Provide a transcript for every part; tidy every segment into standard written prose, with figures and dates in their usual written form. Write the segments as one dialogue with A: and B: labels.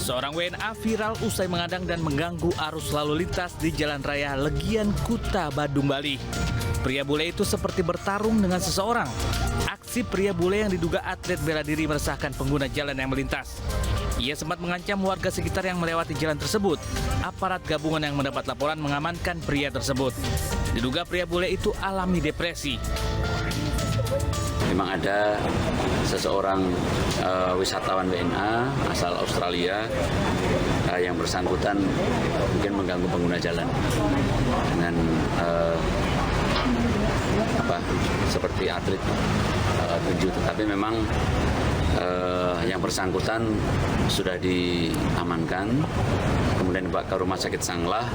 A: Seorang WNA viral usai mengadang dan mengganggu arus lalu lintas di Jalan Raya Legian, Kuta, Badung, Bali. Pria bule itu seperti bertarung dengan seseorang. Aksi pria bule yang diduga atlet bela diri meresahkan pengguna jalan yang melintas. Ia sempat mengancam warga sekitar yang melewati jalan tersebut. Aparat gabungan yang mendapat laporan mengamankan pria tersebut. Diduga pria bule itu alami depresi.
B: Memang ada seseorang wisatawan WNA asal Australia yang bersangkutan mungkin mengganggu pengguna jalan dengan seperti atlet tinju, tetapi memang yang bersangkutan sudah diamankan, kemudian dibawa ke Rumah Sakit Sanglah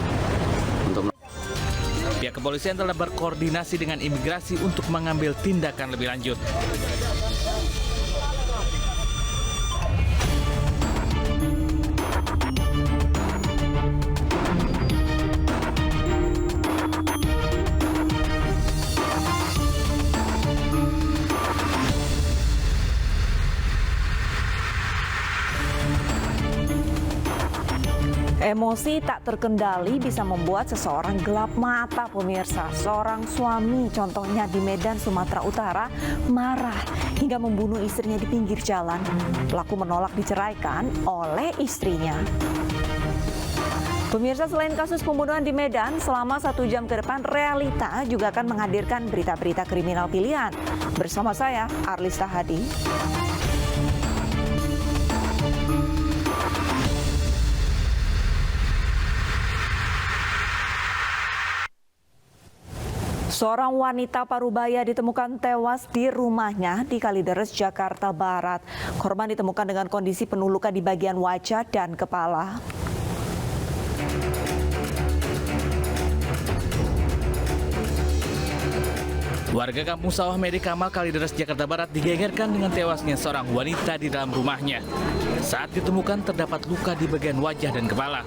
B: untuk.
A: Pihak kepolisian telah berkoordinasi dengan imigrasi untuk mengambil tindakan lebih lanjut.
C: Emosi tak terkendali bisa membuat seseorang gelap mata, pemirsa. Seorang suami, contohnya di Medan, Sumatera Utara, marah hingga membunuh istrinya di pinggir jalan. Pelaku menolak diceraikan oleh istrinya. Pemirsa, selain kasus pembunuhan di Medan, selama 1 jam ke depan Realita juga akan menghadirkan berita-berita kriminal pilihan. Bersama saya, Arlista Hadi. Seorang wanita Parubaya ditemukan tewas di rumahnya di Kalideres, Jakarta Barat. Korban ditemukan dengan kondisi penuh luka di bagian wajah dan kepala.
A: Warga Kampung Sawah Mede Kamal, Kalideres, Jakarta Barat digegerkan dengan tewasnya seorang wanita di dalam rumahnya. Saat ditemukan terdapat luka di bagian wajah dan kepala.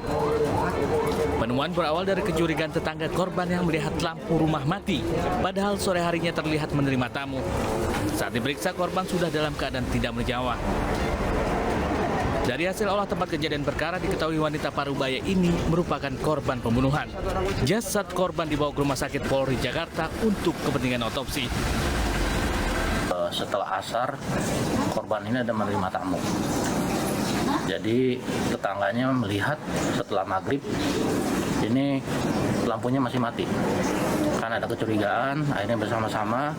A: Penemuan berawal dari kecurigaan tetangga korban yang melihat lampu rumah mati, padahal sore harinya terlihat menerima tamu. Saat diperiksa, korban sudah dalam keadaan tidak bernyawa. Dari hasil olah tempat kejadian perkara diketahui wanita Parubaya ini merupakan korban pembunuhan. Jasad korban dibawa ke Rumah Sakit Polri Jakarta untuk kepentingan otopsi.
D: Setelah asar, korban ini ada menerima tamu. Jadi tetangganya melihat setelah maghrib ini lampunya masih mati. Karena ada kecurigaan, akhirnya bersama-sama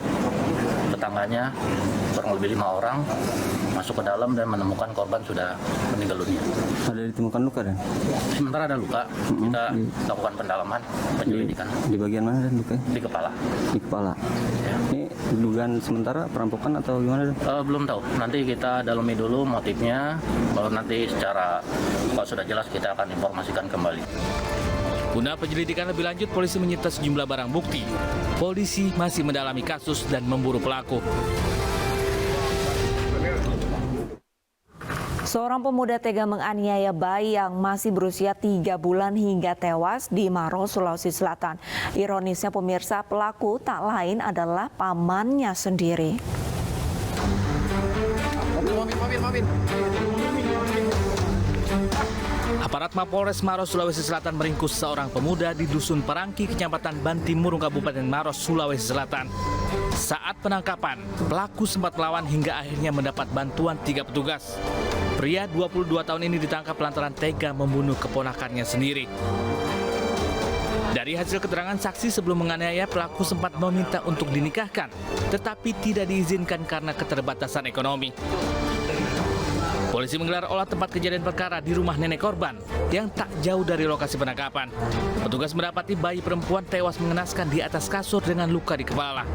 D: tetangganya kurang lebih 5 orang masuk ke dalam dan menemukan korban sudah meninggal dunia.
E: Ada ditemukan luka dan?
D: Sementara ada luka, kita lakukan pendalaman, penyelidikan.
E: Di bagian mana dan luka?
D: Di kepala.
E: Di kepala.
D: Ya.
E: Ini dugaan sementara perampokan atau gimana?
D: Belum tahu. Nanti kita dalami dulu motifnya, baru nanti secara kalau sudah jelas kita akan informasikan kembali.
A: Guna penyelidikan lebih lanjut, polisi menyita sejumlah barang bukti. Polisi masih mendalami kasus dan memburu pelaku.
C: Seorang pemuda tega menganiaya bayi yang masih berusia 3 bulan hingga tewas di Maros, Sulawesi Selatan. Ironisnya, pemirsa, pelaku tak lain adalah pamannya sendiri.
D: Mobil.
A: Aparat Mapolres Maros, Sulawesi Selatan meringkus seorang pemuda di Dusun Parangki, Kecamatan Bantimurung, Kabupaten Maros, Sulawesi Selatan. Saat penangkapan, pelaku sempat melawan hingga akhirnya mendapat bantuan 3 petugas. Pria 22 tahun ini ditangkap lantaran tega membunuh keponakannya sendiri. Dari hasil keterangan saksi sebelum menganiaya, pelaku sempat meminta untuk dinikahkan, tetapi tidak diizinkan karena keterbatasan ekonomi. Polisi menggelar olah tempat kejadian perkara di rumah nenek korban yang tak jauh dari lokasi penangkapan. Petugas mendapati bayi perempuan tewas mengenaskan di atas kasur dengan luka di kepala.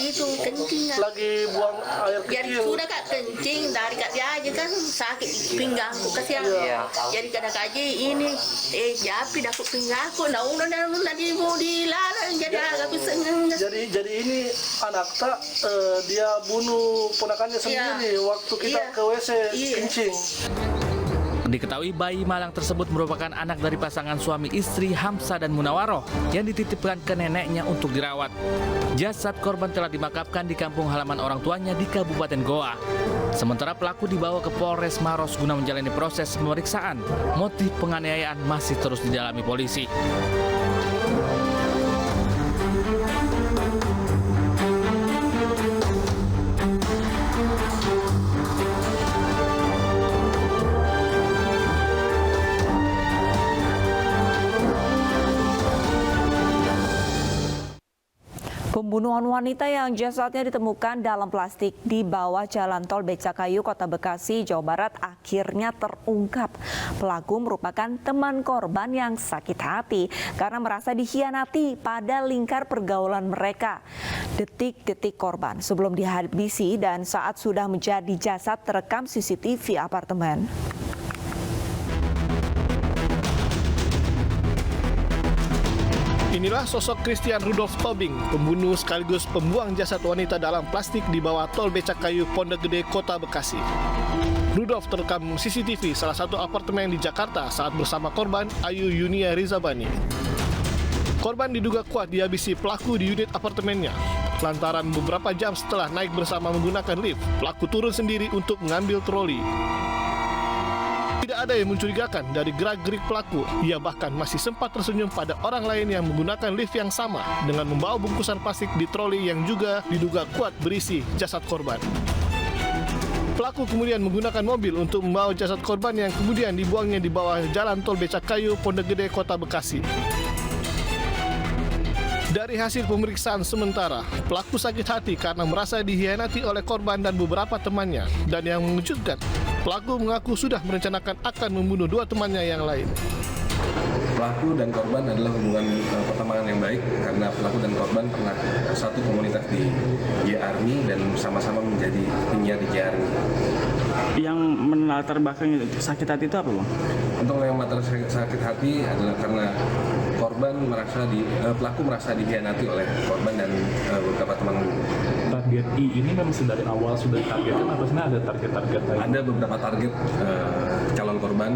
F: Itu kencing
G: lagi buang air
F: jadi
G: kecil.
F: sudah kak kencing dari kak dia aja kan sakit di pinggangku kasihan. Jadi kadang kaji ini japi dapat pinggangku nah udah di mau dilarang jadi agak piseng.
G: Jadi ini anak tak dia bunuh ponakannya sendiri waktu kita ke WC kencing.
A: Diketahui bayi malang tersebut merupakan anak dari pasangan suami istri Hamsa dan Munawaroh yang dititipkan ke neneknya untuk dirawat. Jasad korban telah dimakamkan di kampung halaman orang tuanya di Kabupaten Goa. Sementara pelaku dibawa ke Polres Maros guna menjalani proses pemeriksaan. Motif penganiayaan masih terus didalami polisi.
C: Pembunuhan wanita yang jasadnya ditemukan dalam plastik di bawah jalan tol Becakayu, Kota Bekasi, Jawa Barat akhirnya terungkap. Pelaku merupakan teman korban yang sakit hati karena merasa dikhianati pada lingkar pergaulan mereka. Detik-detik korban sebelum dihabisi dan saat sudah menjadi jasad terekam CCTV apartemen.
G: Inilah sosok Christian Rudolf Tobing, pembunuh sekaligus pembuang jasad wanita dalam plastik di bawah tol Becakayu, Pondok Gede, Kota Bekasi. Rudolf terekam CCTV salah satu apartemen di Jakarta saat bersama korban Ayu Yunia Rizabani. Korban diduga kuat dihabisi pelaku di unit apartemennya. Lantaran beberapa jam setelah naik bersama menggunakan lift, pelaku turun sendiri untuk mengambil troli. Tidak ada yang mencurigakan dari gerak-gerik pelaku. Ia bahkan masih sempat tersenyum pada orang lain yang menggunakan lift yang sama dengan membawa bungkusan plastik di troli yang juga diduga kuat berisi jasad korban. Pelaku kemudian menggunakan mobil untuk membawa jasad korban yang kemudian dibuangnya di bawah jalan tol Becakayu, Pondok Gede, Kota Bekasi. Dari hasil pemeriksaan sementara, pelaku sakit hati karena merasa dikhianati oleh korban dan beberapa temannya. Dan yang mengejutkan, pelaku mengaku sudah merencanakan akan membunuh dua temannya yang lain.
H: Pelaku dan korban adalah hubungan pertemanan yang baik karena pelaku dan korban pernah satu komunitas di J-Army dan sama-sama menjadi penyiar di J-Army.
E: Yang melatar belakang sakit hati itu apa, Bang?
H: Untuk yang melatar sakit hati adalah karena pelaku merasa dikhianati oleh korban dan beberapa teman.
I: Target I ini memang dari awal sudah targetkan apa sebenarnya ada target-target lain?
H: Ada beberapa target calon korban,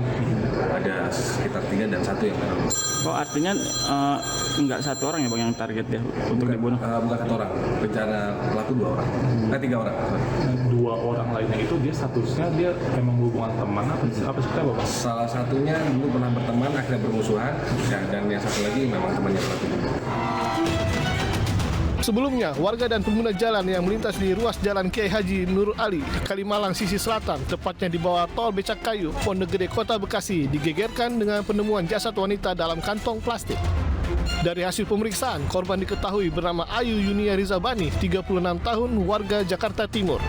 H: ada sekitar 3 dan 1 yang baru.
E: Oh, artinya nggak satu orang ya, Bang, yang target ya untuk dibunuh?
H: Bukan satu orang, rencana pelaku 2 orang, 3 orang.
I: Nah, 2 orang lainnya itu dia statusnya dia memang hubungan teman apa seperti apa, Bang?
H: Salah satunya dulu pernah berteman, akhirnya bermusuhan, dan yang satu lagi memang temannya pelaku.
G: Sebelumnya, warga dan pengguna jalan yang melintas di ruas jalan Kiai Haji Nur Ali, Kalimalang sisi selatan, tepatnya di bawah tol Becakayu, Pondok Gede, Kota Bekasi, digegerkan dengan penemuan jasad wanita dalam kantong plastik. Dari hasil pemeriksaan, korban diketahui bernama Ayu Yunia Rizabani, 36 tahun, warga Jakarta Timur.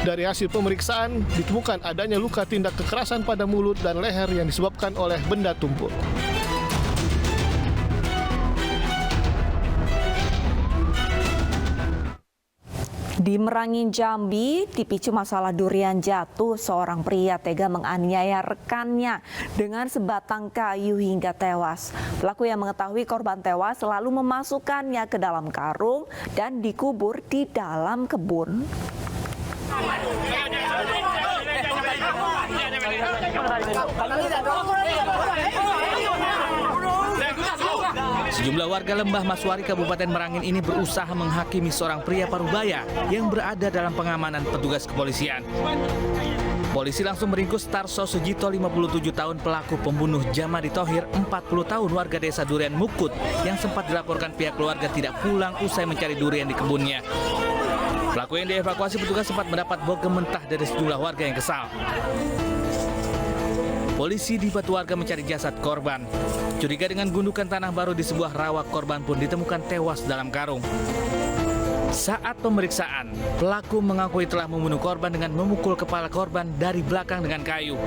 G: Dari hasil pemeriksaan, ditemukan adanya luka tindak kekerasan pada mulut dan leher yang disebabkan oleh benda tumpul.
C: Di Merangin, Jambi, dipicu masalah durian jatuh, seorang pria tega menganiaya rekannya dengan sebatang kayu hingga tewas. Pelaku yang mengetahui korban tewas lalu memasukkannya ke dalam karung dan dikubur di dalam kebun.
A: Sejumlah warga Lembah Maswari Kabupaten Merangin ini berusaha menghakimi seorang pria Parubaya yang berada dalam pengamanan petugas kepolisian. Polisi langsung meringkus Tarso Sujito, 57 tahun, pelaku pembunuh Jamadi Thohir, 40 tahun, warga desa Durian Mukut, yang sempat dilaporkan pihak keluarga tidak pulang usai mencari durian di kebunnya. Pelaku yang dievakuasi petugas sempat mendapat bogem mentah dari sejumlah warga yang kesal. Polisi dibantu warga mencari jasad korban. Curiga dengan gundukan tanah baru di sebuah rawa, korban pun ditemukan tewas dalam karung. Saat pemeriksaan, pelaku mengakui telah membunuh korban dengan memukul kepala korban dari belakang dengan kayu.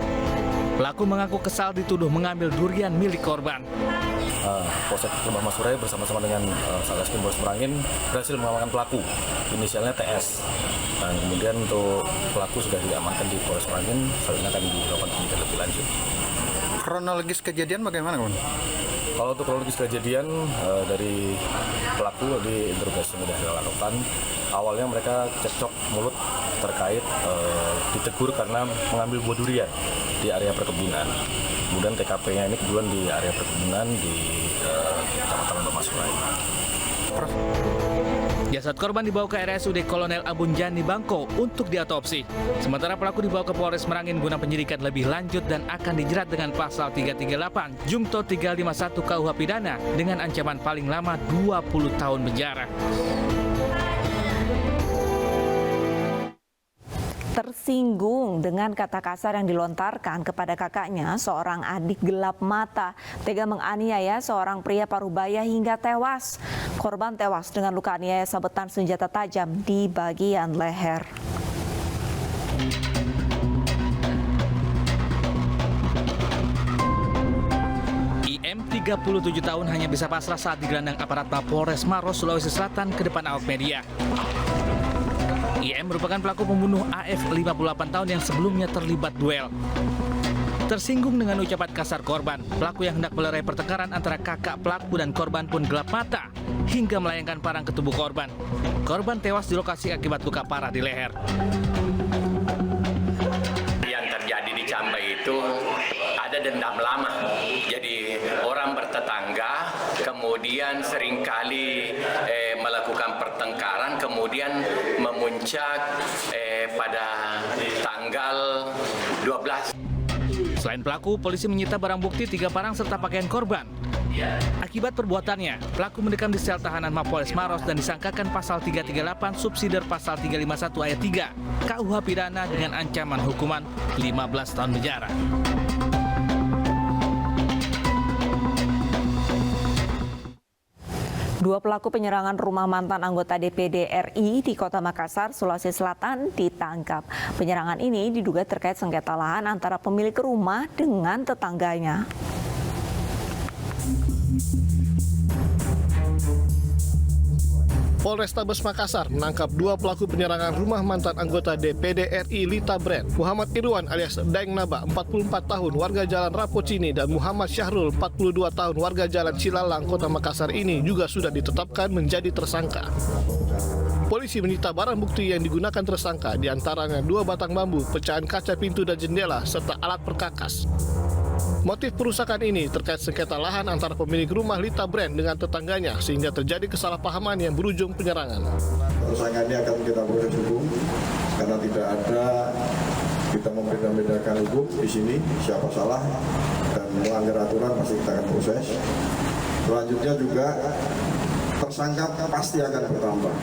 A: Pelaku mengaku kesal dituduh mengambil durian milik korban.
J: Polsek Lembah Maswari bersama-sama dengan Satreskrim Polres Merangin berhasil mengamankan pelaku, inisialnya TS. Dan kemudian untuk pelaku sudah diamankan di Polres Merangin, selanjutnya akan dilakukan penyidikan lebih lanjut.
K: Kronologis kejadian bagaimana, Bang?
J: Kalau untuk kronologis kejadian dari pelaku di interogasi sudah dilakukan. Awalnya mereka cekcok mulut terkait ditegur karena mengambil buah durian di area perkebunan. Kemudian TKP-nya ini kebetulan di area perkebunan di Kecamatan Lembah Masurai.
A: Jasad korban dibawa ke RSUD Kolonel Abunjani Bangko untuk diotopsi. Sementara pelaku dibawa ke Polres Merangin guna penyidikan lebih lanjut dan akan dijerat dengan pasal 338 Jungto 351 KUH Pidana dengan ancaman paling lama 20 tahun penjara.
C: Tersinggung dengan kata kasar yang dilontarkan kepada kakaknya, seorang adik gelap mata tega menganiaya seorang pria Parubaya hingga tewas. Korban tewas dengan luka aniaya sabetan senjata tajam di bagian leher.
A: IM 37 tahun hanya bisa pasrah saat digelandang aparat Mapolres Maros, Sulawesi Selatan ke depan awak media. IM merupakan pelaku pembunuh AF 58 tahun yang sebelumnya terlibat duel. Tersinggung dengan ucapan kasar korban, pelaku yang hendak melerai pertengkaran antara kakak pelaku dan korban pun gelap mata hingga melayangkan parang ke tubuh korban. Korban tewas di lokasi akibat luka parah di leher.
L: Yang terjadi di Cambai itu ada dendam lama. Jadi orang bertetangga, kemudian seringkali melakukan pertengkaran, kemudian memuncak pada tanggal 12.
A: Selain pelaku, polisi menyita barang bukti 3 parang serta pakaian korban. Akibat perbuatannya, pelaku mendekam di sel tahanan Mapolres Maros dan disangkakan pasal 338 subsidiar pasal 351 ayat 3 KUH Pidana dengan ancaman hukuman 15 tahun penjara.
C: Dua pelaku penyerangan rumah mantan anggota DPD RI di Kota Makassar, Sulawesi Selatan ditangkap. Penyerangan ini diduga terkait sengketa lahan antara pemilik rumah dengan tetangganya.
G: Polrestabes Makassar menangkap 2 pelaku penyerangan rumah mantan anggota DPD RI Lita Brand, Muhammad Irwan alias Daeng Naba, 44 tahun, warga Jalan Rapocini, dan Muhammad Syahrul, 42 tahun, warga Jalan Cilalang, Kota Makassar ini juga sudah ditetapkan menjadi tersangka. Polisi menyita barang bukti yang digunakan tersangka, diantaranya 2 batang bambu, pecahan kaca pintu dan jendela, serta alat perkakas. Motif perusakan ini terkait sengketa lahan antara pemilik rumah Lita Brand dengan tetangganya sehingga terjadi kesalahpahaman yang berujung penyerangan.
M: Tersangka ini akan kita proses hukum karena tidak ada kita membeda-bedakan hukum di sini, siapa salah dan melanggar aturan masih kita akan proses. Selanjutnya juga tersangka pasti akan bertambah.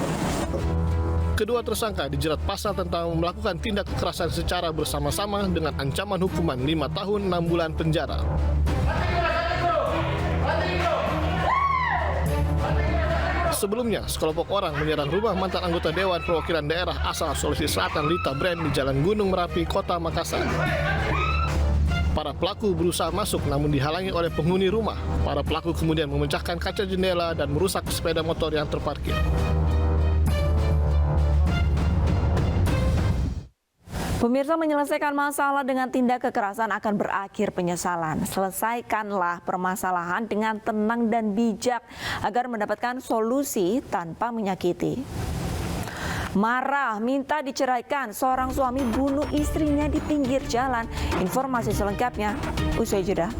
G: Kedua tersangka dijerat pasal tentang melakukan tindak kekerasan secara bersama-sama dengan ancaman hukuman 5 tahun 6 bulan penjara. Sebelumnya, sekelompok orang menyerang rumah mantan anggota Dewan Perwakilan Daerah asal Sulawesi Selatan Lita Brand di Jalan Gunung Merapi, Kota Makassar. Para pelaku berusaha masuk namun dihalangi oleh penghuni rumah. Para pelaku kemudian memecahkan kaca jendela dan merusak sepeda motor yang terparkir.
C: Pemirsa, menyelesaikan masalah dengan tindak kekerasan akan berakhir penyesalan. Selesaikanlah permasalahan dengan tenang dan bijak agar mendapatkan solusi tanpa menyakiti. Marah, minta diceraikan, seorang suami bunuh istrinya di pinggir jalan. Informasi selengkapnya usai jeda.